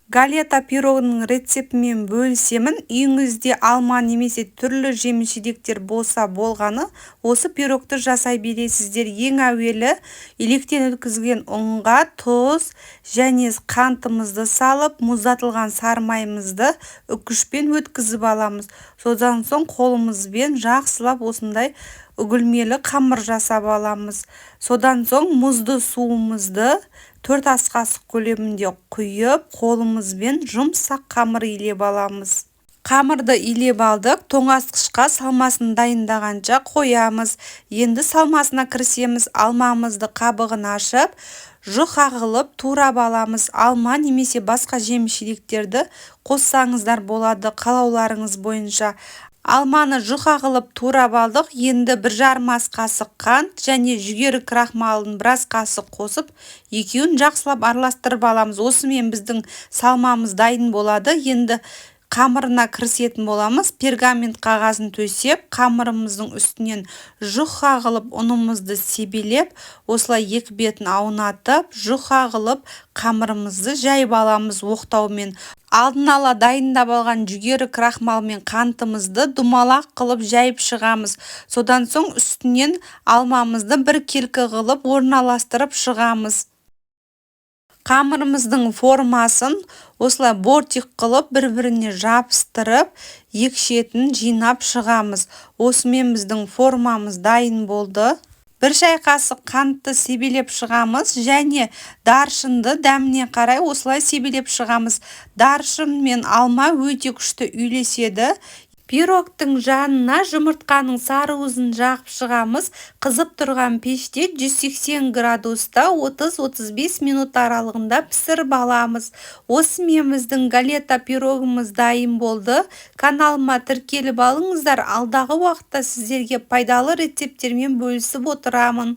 Галета пирогының рецептімен бөлісемін. Үйіңізде алма немесе түрлі жеміс-жидектер болса болғаны, осы пирогты жасай бересіздер. Ең әуелі електен өткізген ұнға тұз және қантымызды салып, мұздатылған сары майымызды үкішпен өткізіп аламыз. Содан соң қолымызбен жақсылап осындай үгілмелі қамыр жасап аламыз. Содан соң мұзды суымызды 4 ас қасық көлемінде құйып, қолымызбен жұмсақ қамыр илеп аламыз. Қамырды илеп алдық, тоңазытқышқа салмасын дайындағанша қоямыз. Енді салмасына кірісеміз. Алмамызды қабығын ашып, жұқа қылып турап аламыз. Алма немесе басқа жеміс-жидектерді қоссаңыздар болады, қалауларыңыз бойынша. Алманы жұқа қылып турап алдық. Енді 1,5 ас қасық қант және жүгері крахмалын 1 ас қасық қосып, екеуін жақсылап араластырып аламыз. Осымен біздің салмамыз дайын болады. Енді қамырына кірісетін боламыз. Пергамент қағазын төсеп, қамырымыздың үстінен жұқа қылып ұнымызды себелеп, осылай екі бетін аунатып, жұқа қылып қамырымызды жайып аламыз оқтаумен. Алдын ала дайындап алған жүгері крахмал мен қантымызды думалақ қылып жайып шығамыз. Содан соң үстінен алмамызды бір келкі қылып орналастырып шығамыз. Қамырымыздың формасын осылай бортик қылып бір-біріне жабыстырып, екі шетін жинап шығамыз. Осымен біздің формамыз дайын болды. 1 шай қасық қантты себелеп шығамыз және даршынды дәміне қарай осылай себелеп шығамыз. Даршын мен алма өте күшті үйлеседі. Пирогтың жанына жұмыртқаның сарыуызын жағып шығамыз. Қызып тұрған пеште 180 градуста 30-35 минут аралығында пісіріп аламыз. Осымен біздің галета пирогымыз дайын болды. Каналыма тіркеліп алыңыздар. Алдағы уақытта сіздерге пайдалы рецепттермен бөлісіп отырамын.